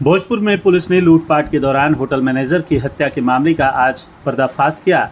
भोजपुर में पुलिस ने लूटपाट के दौरान होटल मैनेजर की हत्या के मामले का आज पर्दाफाश किया,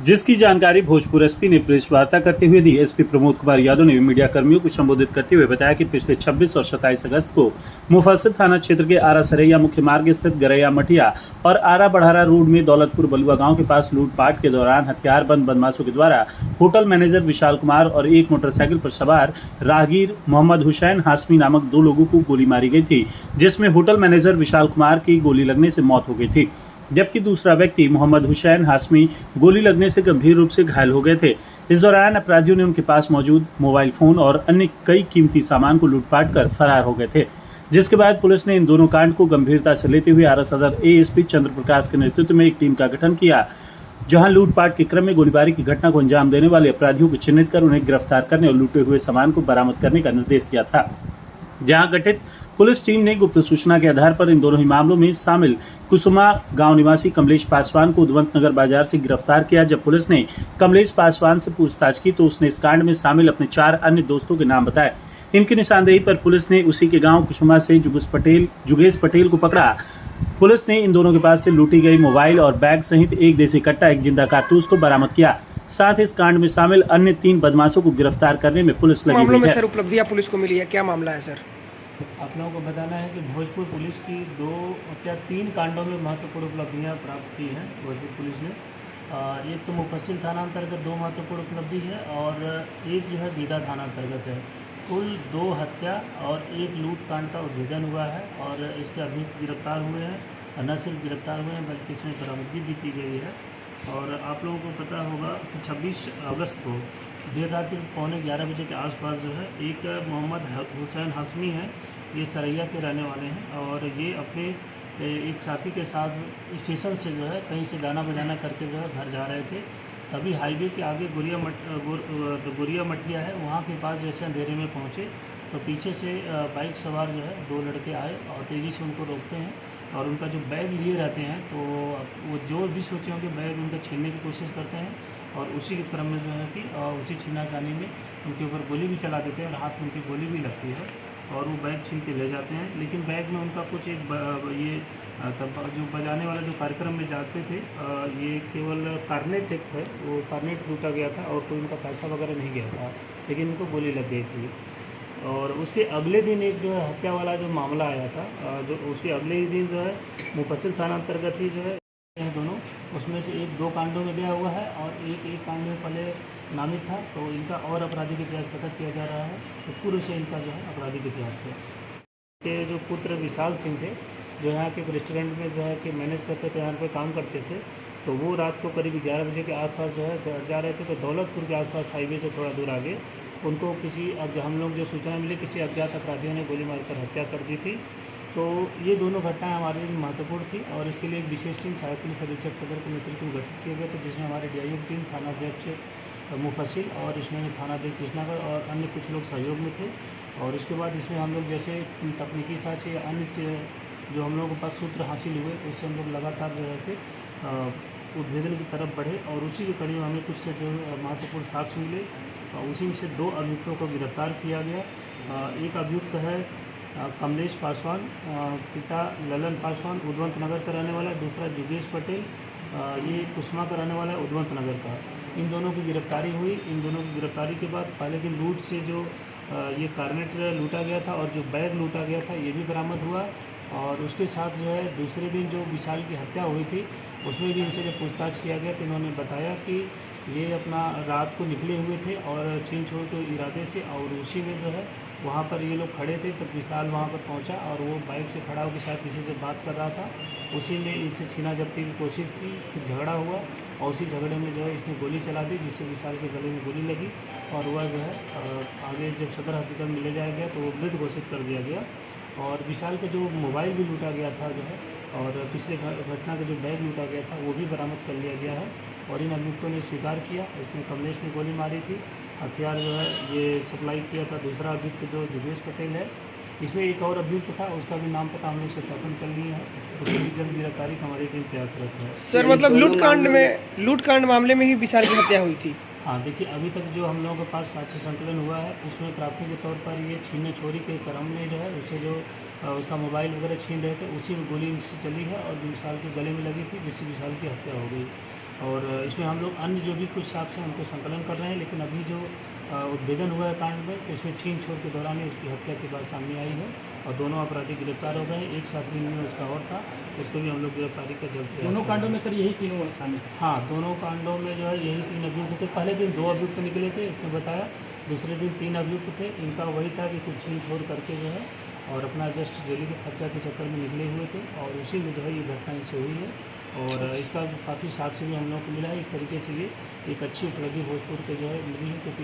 जिसकी जानकारी भोजपुर एसपी ने प्रेस वार्ता करते हुए दी। एसपी प्रमोद कुमार यादव ने मीडिया कर्मियों को संबोधित करते हुए बताया कि पिछले 26 और 27 अगस्त को मुफस्सिल थाना क्षेत्र के आरा सरैया मुख्य मार्ग स्थित गरैया मठिया और आरा बढ़ारा रोड में दौलतपुर बलुआ गांव के पास लूटपाट के दौरान हथियारबंद बदमाशों के द्वारा होटल मैनेजर विशाल कुमार और एक मोटरसाइकिल पर सवार राहगीर मोहम्मद हुसैन हाशमी नामक 2 लोगों को गोली मारी गई थी, जिसमें होटल मैनेजर विशाल कुमार की गोली लगने से मौत हो गई थी, जबकि दूसरा व्यक्ति मोहम्मद हुसैन हाशमी गोली लगने से गंभीर रूप से घायल हो गए थे। इस दौरान अपराधियों ने उनके पास मौजूद मोबाइल फोन और अन्य कई कीमती सामान को लूटपाट कर फरार हो गए थे, जिसके बाद पुलिस ने इन दोनों कांड को गंभीरता से लेते हुए आरा सदर एएसपी चंद्र प्रकाश के नेतृत्व में एक टीम का गठन किया, जहां लूटपाट के क्रम में गोलीबारी की घटना को अंजाम देने वाले अपराधियों को चिन्हित कर उन्हें गिरफ्तार करने और लूटे हुए सामान को बरामद करने का निर्देश दिया था। जहां गठित पुलिस टीम ने गुप्त सूचना के आधार पर इन दोनों ही मामलों में शामिल कुसुमा गांव निवासी कमलेश पासवान को उद्वंत नगर बाजार से गिरफ्तार किया। जब पुलिस ने कमलेश पासवान से पूछताछ की तो उसने इस कांड में शामिल अपने 4 अन्य दोस्तों के नाम बताए। इनकी निशानदेही पर पुलिस ने उसी के गांव कुसुमा से जुगेश पटेल को पकड़ा। पुलिस ने इन दोनों के पास से लूटी गई मोबाइल और बैग सहित एक देसी कट्टा, एक जिंदा कारतूस को बरामद किया। साथ ही इस कांड में शामिल अन्य 3 बदमाशों को गिरफ्तार करने में पुलिस लगी हुई है। सर उपलब्धियां पुलिस को मिली है, क्या मामला है सर? आप लोगों को बताना है कि भोजपुर पुलिस की 3 कांडों में महत्वपूर्ण उपलब्धियां प्राप्त की हैं भोजपुर पुलिस ने। एक तो मुफस्सिल थाना अंतर्गत 2 महत्वपूर्ण उपलब्धि है और एक जो है दीदा थाना अंतर्गत है। कुल 2 हत्या और 1 लूट कांड का उद्भेदन हुआ है और इसके अभियुक्त गिरफ्तार हुए हैं। न सिर्फ गिरफ्तार हुए हैं बल्कि इसमें बरामदगी भी की गई है। और आप लोगों को पता होगा कि 26 अगस्त को देर रात के 11:15 बजे के आसपास जो है एक मोहम्मद हुसैन हाशमी है, ये सरैया के रहने वाले हैं और ये अपने एक साथी के साथ स्टेशन से जो है कहीं से गाना बजाना करके जो है घर जा रहे थे। तभी हाईवे के आगे गुरिया मठिया है, वहाँ के पास जैसे अंधेरे में पहुँचे तो पीछे से बाइक सवार जो है 2 लड़के आए और तेज़ी से उनको रोकते हैं और उनका जो बैग लिए रहते हैं तो वो जो भी सोचे होंगे बैग उनका छीनने की कोशिश करते हैं और उसी के क्रम में जो है कि उसी छीनाछानी में उनके ऊपर गोली भी चला देते हैं और हाथ में उनकी गोली भी लगती है और वो बैग छीन के ले जाते हैं। लेकिन बैग में उनका कुछ जो बजाने वाला जो कार्यक्रम में जाते थे ये केवल कार्नेट एक है, वो कार्नेट लूटा गया था और कोई उनका पैसा वगैरह नहीं गया था, लेकिन उनको गोली लग गई थी। और उसके अगले दिन एक जो है हत्या वाला जो मामला आया था, जो उसके अगले ही दिन जो है मुफस्सिल थाना अंतर्गत ही जो है दोनों, उसमें से एक 2 कांडों में गया हुआ है और एक कांड में पहले नामित था, तो इनका और आपराधिक इतिहास पता किया जा रहा है। तो पूर्व से इनका जो है आपराधिक इतिहास है। के जो पुत्र विशाल सिंह थे, जो यहाँ के रेस्टोरेंट में जो है कि मैनेज करते थे, यहाँ पे काम करते थे, तो वो रात को करीब 11 बजे के आसपास जो है जा रहे थे, तो दौलतपुर के आसपास हाईवे से थोड़ा दूर आगे उनको हम लोग जो सूचना मिली किसी अज्ञात अपराधियों ने गोली मारकर हत्या कर दी थी। तो ये दोनों घटनाएं हमारे लिए महत्वपूर्ण थी और इसके लिए एक विशेष टीम सहायक पुलिस अधीक्षक सदर के नेतृत्व में गठित किए गए थे, जिसमें हमारे डीआईओ की टीम, थानाध्यक्ष मुफस्सिल और इसमें थानाध्यक्ष कृष्णागढ़ और अन्य कुछ लोग सहयोग में थे। और इसके बाद इसमें हम लोग जैसे तकनीकी साक्ष्य या अन्य जो हम लोगों के पास सूत्र हासिल हुए तो उससे हम लोग लगातार जो है कि उद्भेदन की तरफ बढ़े और उसी की कड़ी में हमें कुछ से जो महत्वपूर्ण साक्ष्य मिले। उसी में से 2 अभियुक्तों को गिरफ्तार किया गया। एक अभियुक्त है कमलेश पासवान, पिता ललन पासवान उद्वंत नगर का रहने वाला है, दूसरा जुगेश पटेल, ये कुसुमा का रहने वाला है उद्वंत नगर का। इन दोनों की गिरफ्तारी हुई। इन दोनों की गिरफ्तारी के बाद पहले दिन लूट से जो ये कार्नेट लूटा गया था और जो बैग लूटा गया था ये भी बरामद हुआ। और उसके साथ जो है दूसरे दिन जो विशाल की हत्या हुई थी उसमें भी इनसे जब पूछताछ किया गया तो इन्होंने बताया कि ये अपना रात को निकले हुए थे और छीन छोड़ के इरादे से, और उसी में जो है वहाँ पर ये लोग खड़े थे तब विशाल वहाँ पर पहुँचा और वो बाइक से खड़ा होकर शायद किसी से बात कर रहा था। उसी में इनसे छीना झपटी की कोशिश की, फिर झगड़ा हुआ और उसी झगड़े में जो है इसने गोली चला दी, जिससे विशाल के गले में गोली लगी और वह जो है आगे जब सदर हॉस्पिटल में ले जाया गया तो वो मृत घोषित कर दिया गया। और विशाल का जो मोबाइल भी लूटा गया था जो है और पिछले घटना का जो बैग लूटा गया था वो भी बरामद कर लिया गया है। और इन अभियुक्तों ने स्वीकार किया, इसमें कमलेश ने गोली मारी थी, हथियार जो है ये सप्लाई किया था दूसरा अभियुक्त जो जुगेश पटेल है। इसमें एक और अभियुक्त था, उसका भी नाम पता हम लोग सत्यापन कर लिए हैं, उसकी भी जल्द गिरफ्तारी हमारी टीम प्रयासरत है। सर मतलब लूटकांड मामले में ही विशाल की हत्या हुई थी? हाँ देखिए, अभी तक जो हम लोगों के पास साक्ष्य संकलन हुआ है उसमें प्राथमिक तौर पर ये छीने छोरी के क्रम में जो है उसे जो उसका मोबाइल वगैरह छीन रहे थे, उसी में गोली इनसे चली है और विशाल के गले में लगी थी, जिससे विशाल की हत्या हो गई। और इसमें हम लोग अन्य जो भी कुछ साक्ष्य हैं उनको संकलन कर रहे हैं, लेकिन अभी जो उद्भेदन हुआ है कांड में, इसमें छीन छोड़ के दौरान ही उसकी हत्या की बात सामने आई है और दोनों अपराधी गिरफ्तार हो गए हैं। एक साथी में उसका और था, उसको भी हम लोग गिरफ्तारी का जल्द दोनों कांडों में सर यही तीनों शामिल हैं। हाँ, दोनों कांडों में जो है यही 3 अभियुक्त थे। पहले दिन 2 अभियुक्त निकले थे, इसने बताया। दूसरे दिन 3 अभियुक्त थे। इनका वही था कि कुछ छीन छोड़ करके जो है और अपना जस्ट डेली के खर्चा के चक्कर में निकले हुए थे और उसी में जो है ये घटना इनसे हुई है। और इसका काफ़ी साक्ष्य भी हम लोग को मिला है। इस तरीके से ये एक अच्छी उपलब्धि भोजपुर के जो है मिली है, क्योंकि